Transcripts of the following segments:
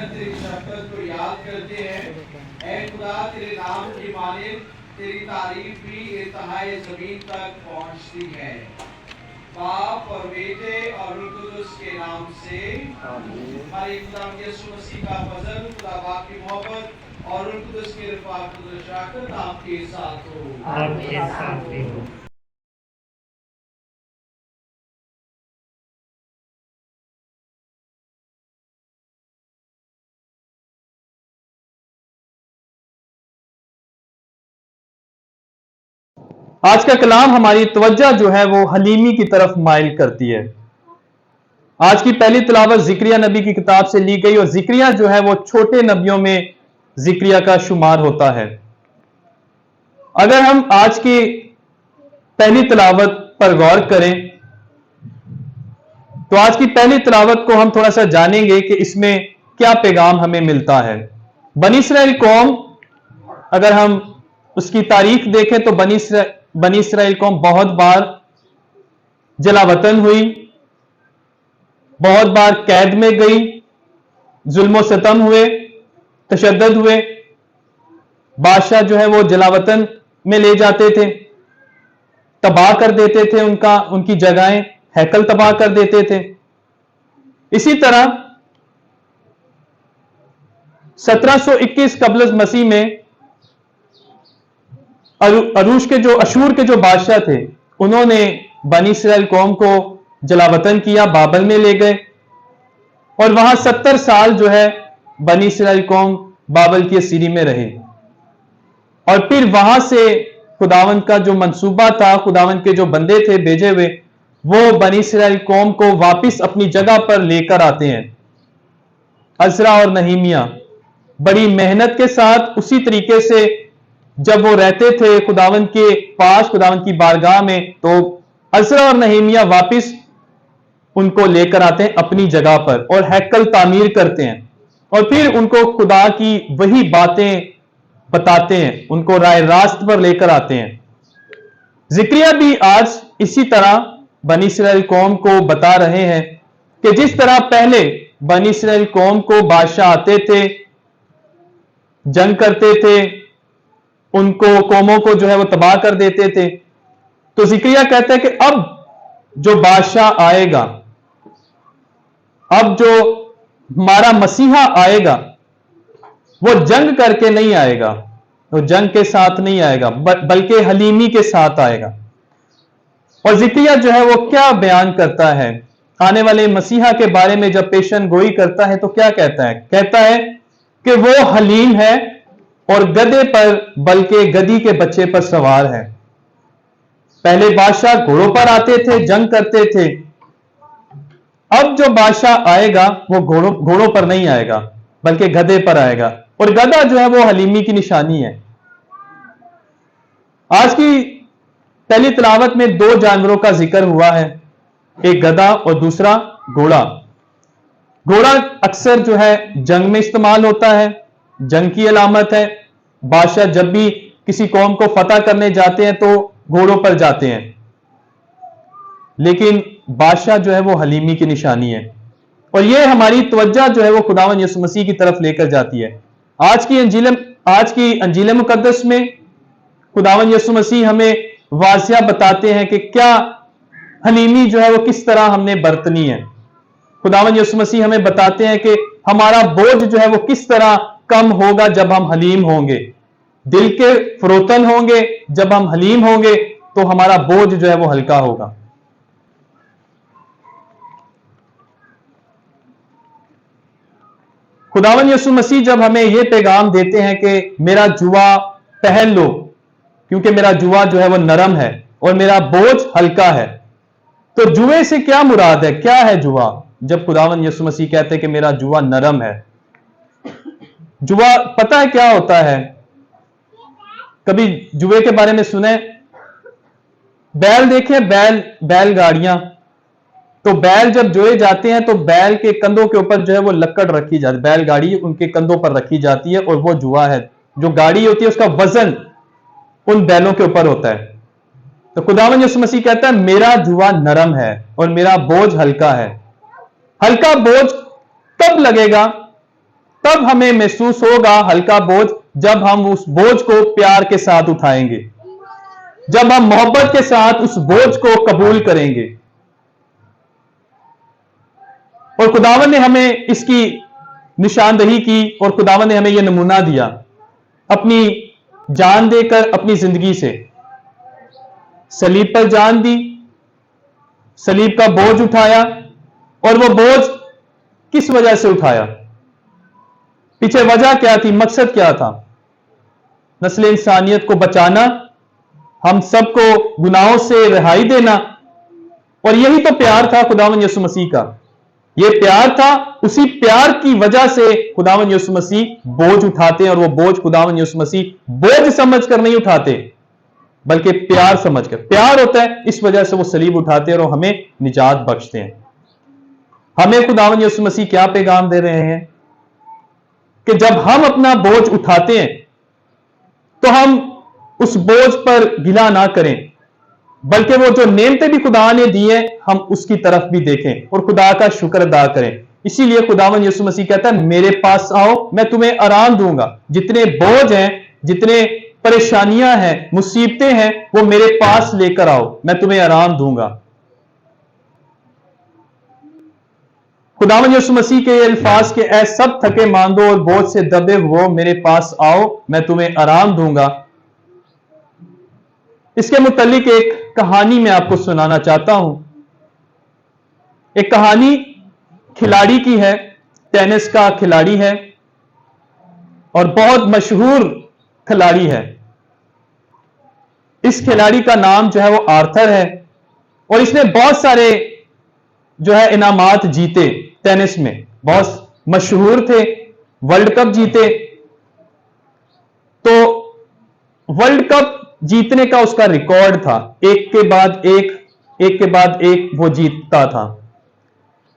कर तेरी शफ़क़त को याद करते हैं। ऐ खुदा तेरे नाम की मानिब तेरी तारीफ भी इंतहाए ज़मीन तक पहुंचती है। बाप और बेटे और रूह कुदुस के नाम से हमारे खुदा यीशु मसीह का फजल, खुदा बाप की मोहब्बत और रूह कुदुस की रफ़ाक़त और शफ़क़त आपके साथ हो। आपके साथ भी हो। आज का कलाम हमारी तवज्जो जो है वो हलीमी की तरफ माइल करती है। आज की पहली तिलावत ज़िक्रिया नबी की किताब से ली गई और ज़िक्रिया जो है वो छोटे नबियों में ज़िक्रिया का शुमार होता है। अगर हम आज की पहली तिलावत पर गौर करें तो आज की पहली तिलावत को हम थोड़ा सा जानेंगे कि इसमें क्या पैगाम हमें मिलता है। बनी इसराइल कौम, अगर हम उसकी तारीख देखें तो बनी इसराइल कौम बहुत बार जलावतन हुई, बहुत बार कैद में गई, जुल्म सितम हुए, तशद्दुद हुए। बादशाह जो है वो जलावतन में ले जाते थे, तबाह कर देते थे, उनकी जगहें, हैकल तबाह कर देते थे। इसी तरह 1721 कबल मसीह में अशूर के जो बादशाह थे, उन्होंने बनी इसराइल कौम को जलावतन किया, बाबल में ले गए और वहां 70 साल जो है बनी इसराइल कौम बाबल की असीरी में रहे। और फिर वहां से खुदावंद का जो मंसूबा था, खुदावंद के जो बंदे थे भेजे हुए, वो बनी इसराइल कौम को वापस अपनी जगह पर लेकर आते हैं। अज़रा और नहीमिया बड़ी मेहनत के साथ उसी तरीके से जब वो रहते थे खुदावंद के पास, खुदावंद की बारगाह में, तो अज़रा और नहीमिया वापस उनको लेकर आते हैं अपनी जगह पर और हैकल तामीर करते हैं और फिर उनको खुदा की वही बातें बताते हैं, उनको राय रास्त पर लेकर आते हैं। ज़िक्रिया भी आज इसी तरह बनी इसराइल कौम को बता रहे हैं कि जिस तरह पहले बनी इसराइल कौम को बादशाह आते थे, जंग करते थे, उनको कौमों को जो है वो तबाह कर देते थे, तो ज़िक्रिया कहता है कि अब जो बादशाह आएगा, अब जो हमारा मसीहा आएगा, वो जंग करके नहीं आएगा, वो जंग के साथ नहीं आएगा, बल्कि हलीमी के साथ आएगा। और ज़िक्रिया जो है वो क्या बयान करता है आने वाले मसीहा के बारे में, जब पेशन गोई करता है तो क्या कहता है? कहता है कि वो हलीम है और गधे पर, बल्कि गधी के बच्चे पर सवार है। पहले बादशाह घोड़ों पर आते थे, जंग करते थे। अब जो बादशाह आएगा वो घोड़ों पर नहीं आएगा, बल्कि गधे पर आएगा, और गधा जो है वो हलीमी की निशानी है। आज की पहली तिलावत में दो जानवरों का जिक्र हुआ है, एक गधा और दूसरा घोड़ा। घोड़ा अक्सर जो है जंग में इस्तेमाल होता है, जंग की अलामत है। बादशाह जब भी किसी कौम को फतह करने जाते हैं तो घोड़ों पर जाते हैं, लेकिन बादशाह जो है वो हलीमी की निशानी है। और ये हमारी तवज्जो जो है वो खुदावंद यीशु मसीह की तरफ लेकर जाती है। आज की अंजील मुकद्दस में खुदावंद यीशु मसीह हमें वासिया बताते हैं कि क्या हलीमी जो है वो किस तरह हमने बरतनी है। खुदावंद यीशु मसीह हमें बताते हैं कि हमारा बोझ जो है वो किस तरह कम होगा जब हम हलीम होंगे। दिल के फरोतन होंगे जब हम हलीम होंगे तो हमारा बोझ जो है वो हल्का होगा। खुदावंद यीशु मसीह जब हमें यह पैगाम देते हैं कि मेरा जुआ पहन लो, क्योंकि मेरा जुआ जो है वो नरम है और मेरा बोझ हल्का है, तो जुए से क्या मुराद है? क्या है जुआ? जब खुदावंद यीशु मसीह कहते हैं कि मेरा जुआ नरम है, जुआ पता है क्या होता है? कभी जुए के बारे में सुने? बैल देखे, बैलगाड़ियां, तो बैल जब जोए जाते हैं तो बैल के कंधों के ऊपर जो है वो लकड़ रखी जाती है, बैलगाड़ी उनके कंधों पर रखी जाती है, और वो जुआ है। जो गाड़ी होती है उसका वजन उन बैलों के ऊपर होता है। तो खुदावंद यीशु मसीह कहता है मेरा जुआ नरम है और मेरा बोझ हल्का है। हल्का बोझ कब लगेगा? तब हमें महसूस होगा हल्का बोझ, जब हम उस बोझ को प्यार के साथ उठाएंगे, जब हम मोहब्बत के साथ उस बोझ को कबूल करेंगे। और खुदावन ने हमें इसकी निशानदही की और खुदावन ने हमें यह नमूना दिया अपनी जान देकर, अपनी जिंदगी से सलीब पर जान दी, सलीब का बोझ उठाया। और वो बोझ किस वजह से उठाया? पीछे वजह क्या थी, मकसद क्या था? नस्ल इंसानियत को बचाना, हम सबको गुनाहों से रिहाई देना। और यही तो प्यार था खुदावन यीशु मसीह का। यह प्यार था, उसी प्यार की वजह से खुदावन यीशु मसीह बोझ उठाते हैं। और वो बोझ खुदावन यीशु मसीह बोझ समझकर नहीं उठाते, बल्कि प्यार समझकर। प्यार होता है, इस वजह से वो सलीब उठाते हैं और हमें निजात बख्शते हैं। हमें खुदावन यीशु मसीह क्या पैगाम दे रहे हैं कि जब हम अपना बोझ उठाते हैं तो हम उस बोझ पर गिला ना करें, बल्कि वो जो नेमतें भी खुदा ने दी हैं हम उसकी तरफ भी देखें और खुदा का शुक्र अदा करें। इसीलिए खुदावन यीशु मसीह कहता है, मेरे पास आओ, मैं तुम्हें आराम दूंगा। जितने बोझ हैं, जितने परेशानियां हैं, मुसीबतें हैं, वो मेरे पास लेकर आओ, मैं तुम्हें आराम दूंगा। खुदावन यीशु मसीह के अल्फाज के ऐ सब थके मांदो और बोझ से दबे हुए मेरे पास आओ, मैं तुम्हें आराम दूंगा। इसके मुतालिक एक कहानी मैं आपको सुनाना चाहता हूं। एक कहानी खिलाड़ी की है, टेनिस का खिलाड़ी है और बहुत मशहूर खिलाड़ी है। इस खिलाड़ी का नाम जो है वो आर्थर है और इसने बहुत सारे जो है इनामात जीते टेनिस में, बहुत मशहूर थे, वर्ल्ड कप जीते। तो वर्ल्ड कप जीतने का उसका रिकॉर्ड था, एक के बाद एक वो जीतता था।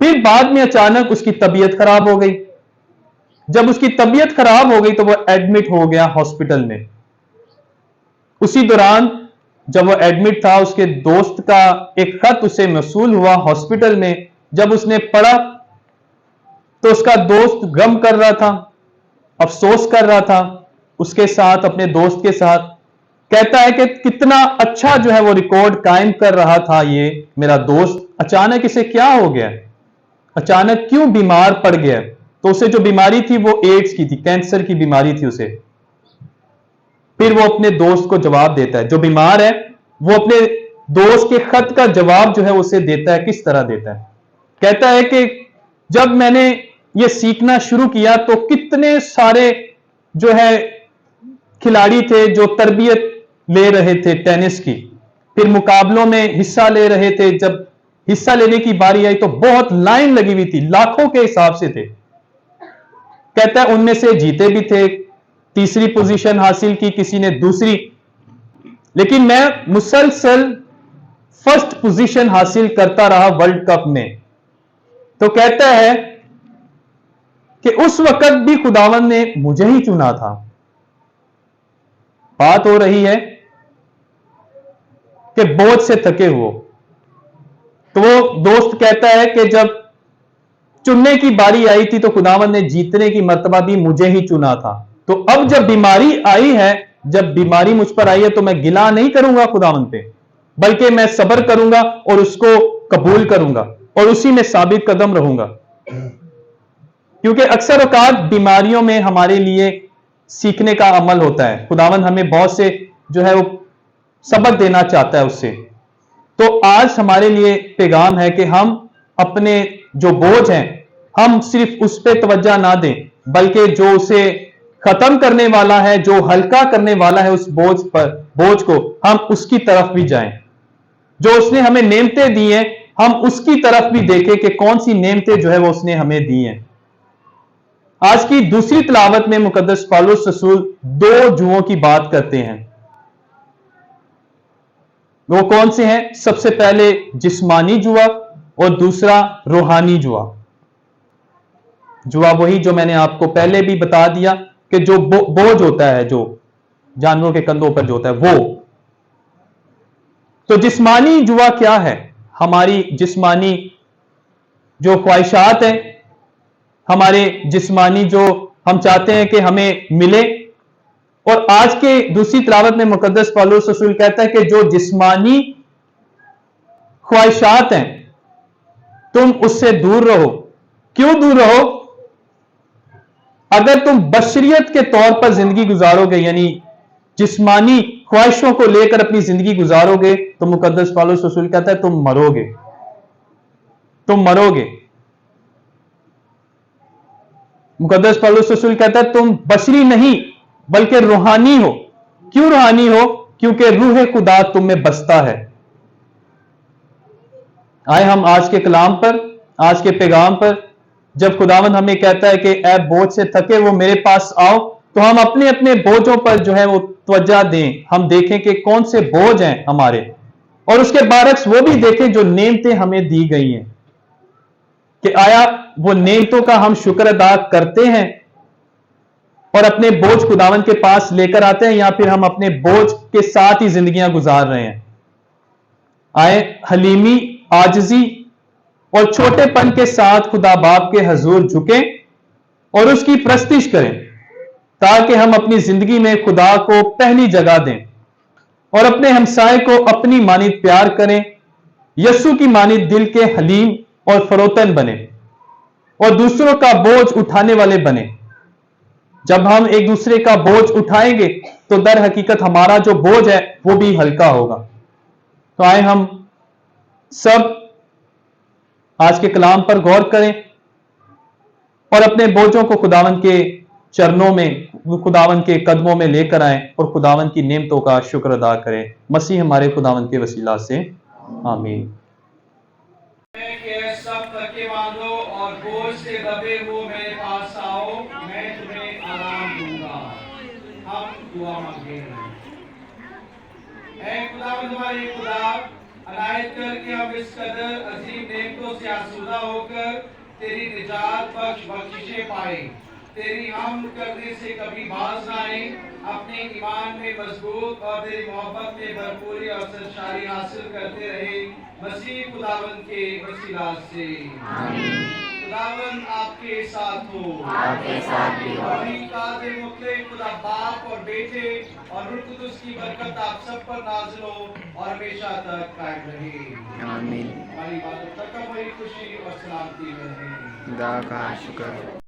फिर बाद में अचानक उसकी तबीयत खराब हो गई। जब उसकी तबीयत खराब हो गई तो वो एडमिट हो गया हॉस्पिटल में। उसी दौरान जब वो एडमिट था, उसके दोस्त का एक खत उसे मौसूल हुआ हॉस्पिटल में। जब उसने पढ़ा तो उसका दोस्त गम कर रहा था, अफसोस कर रहा था उसके साथ, अपने दोस्त के साथ। कहता है कि कितना अच्छा जो है वो रिकॉर्ड कायम कर रहा था ये मेरा दोस्त, अचानक इसे क्या हो गया, अचानक क्यों बीमार पड़ गया। तो उसे जो बीमारी थी वो एड्स की थी, कैंसर की बीमारी थी उसे। फिर वो अपने दोस्त को जवाब देता है, जो बीमार है वो अपने दोस्त के खत का जवाब जो है उसे देता है। किस तरह देता है? कहता है कि जब मैंने ये सीखना शुरू किया तो कितने सारे जो है खिलाड़ी थे जो तरबियत ले रहे थे टेनिस की, फिर मुकाबलों में हिस्सा ले रहे थे। जब हिस्सा लेने की बारी आई तो बहुत लाइन लगी हुई थी, लाखों के हिसाब से थे। कहता है उनमें से जीते भी थे, तीसरी पोजीशन हासिल की, किसी ने दूसरी, लेकिन मैं मुसलसल फर्स्ट पोजीशन हासिल करता रहा वर्ल्ड कप में। तो कहता है कि उस वक्त भी खुदावन ने मुझे ही चुना था। बात हो रही है कि बोझ से थके हुए। तो वो दोस्त कहता है कि जब चुनने की बारी आई थी तो खुदावन ने जीतने की मर्तबा भी मुझे ही चुना था। तो अब जब बीमारी आई है, जब बीमारी मुझ पर आई है तो मैं गिला नहीं करूंगा खुदावन पे, बल्कि मैं सब्र करूंगा और उसको कबूल करूंगा और उसी में साबित कदम रहूंगा। क्योंकि अक्सर औकात बीमारियों में हमारे लिए सीखने का अमल होता है। खुदावन हमें बहुत से जो है वो सबक देना चाहता है उससे। तो आज हमारे लिए पैगाम है कि हम अपने जो बोझ हैं हम सिर्फ उस पर तवज्जो ना दें, बल्कि जो उसे खत्म करने वाला है, जो हल्का करने वाला है उस बोझ को, हम उसकी तरफ भी जाएं। जो उसने हमें नेमतें दी हैं हम उसकी तरफ भी देखें कि कौन सी नेमतें जो है वो उसने हमें दी हैं। आज की दूसरी तिलावत में मुकद्दस पौलुस रसूल दो जुओं की बात करते हैं। वो कौन से हैं? सबसे पहले जिस्मानी जुआ और दूसरा रूहानी जुआ। जुआ वही जो मैंने आपको पहले भी बता दिया कि जो बोझ होता है, जो जानवरों के कंधों पर जो होता है वो। तो जिस्मानी जुआ क्या है? हमारी जिस्मानी जो ख्वाहिशात हैं, हमारे जिस्मानी जो ہم چاہتے ہیں کہ ہمیں ملے. اور آج کے دوسری تلاوت میں مقدس پالوس رسول کہتا ہے کہ جو جسمانی خواہشات ہیں تم اس سے دور رہو. کیوں دور رہو؟ اگر تم بشریت کے طور پر زندگی گزارو گے، یعنی جسمانی خواہشوں کو لے کر اپنی زندگی گزارو گے، تو مقدس پالوس رسول کہتا ہے تم مرو گے. تم مرو گے. مقدس پالوس رسول کہتا ہے تم بشری نہیں بلکہ روحانی ہو. کیوں روحانی ہو؟ کیونکہ روح خدا تم میں بستا ہے. آئے ہم آج کے کلام پر، آج کے پیغام پر، جب خداوند ہمیں کہتا ہے کہ اے بوجھ سے تھکے وہ میرے پاس آؤ، تو ہم اپنے اپنے بوجھوں پر جو ہے وہ توجہ دیں. ہم دیکھیں کہ کون سے بوجھ ہیں ہمارے، اور اس کے برعکس وہ بھی دیکھیں جو نعمتیں ہمیں دی گئی ہیں کہ آیا وہ نعمتوں کا ہم شکر ادا کرتے ہیں اور اپنے بوجھ خداوند کے پاس لے کر آتے ہیں، یا پھر ہم اپنے بوجھ کے ساتھ ہی زندگیاں گزار رہے ہیں. آئے حلیمی، عاجزی اور چھوٹے پن کے ساتھ خدا باپ کے حضور جھکیں اور اس کی پرستش کریں، تاکہ ہم اپنی زندگی میں خدا کو پہلی جگہ دیں اور اپنے ہمسائے کو اپنی مانند پیار کریں. یسوع کی مانند دل کے حلیم اور فروتن بنے اور دوسروں کا بوجھ اٹھانے والے بنے. جب ہم ایک دوسرے کا بوجھ اٹھائیں گے تو در حقیقت ہمارا جو بوجھ ہے وہ بھی ہلکا ہوگا. تو آئے ہم سب آج کے کلام پر غور کریں اور اپنے بوجھوں کو خداوند کے چرنوں میں، خداوند کے قدموں میں لے کر آئیں اور خداوند کی نعمتوں کا شکر ادا کریں. مسیح ہمارے خداوند کے وسیلہ سے آمین. کہ سب تھکے مانو اور بوجھ سے دبے ہو میرے پاس آؤ، میں تمہیں آرام دوں گا. ہم دعا مانگیں. اے خداوند ہمارے خدا، عنایت کر کے ہم اس قدر عظیم نعمتوں سے آسودہ ہو کر تیری نجات بخش بخششیں پائیں، تیری حمد کرنے سے کبھی باز نہ آئیں، اپنے ایمان میں مضبوط اور تیری محبت میں بھرپوری اور سرشاری حاصل کرتے رہے، مسیح خداوند کے وسیلہ سے آمین. خداوند آپ کے ساتھ ہو، آپ کے ساتھ بھی ہو. وہی قادر مطلق خدا باپ اور بیٹے اور روح القدس کی برکت آپ سب پر نازل ہو اور ہمیشہ تک قائم رہے. آمین. ہماری عبادت تک بڑی خوشی اور سلامتی میں رہے. خدا کا شکر.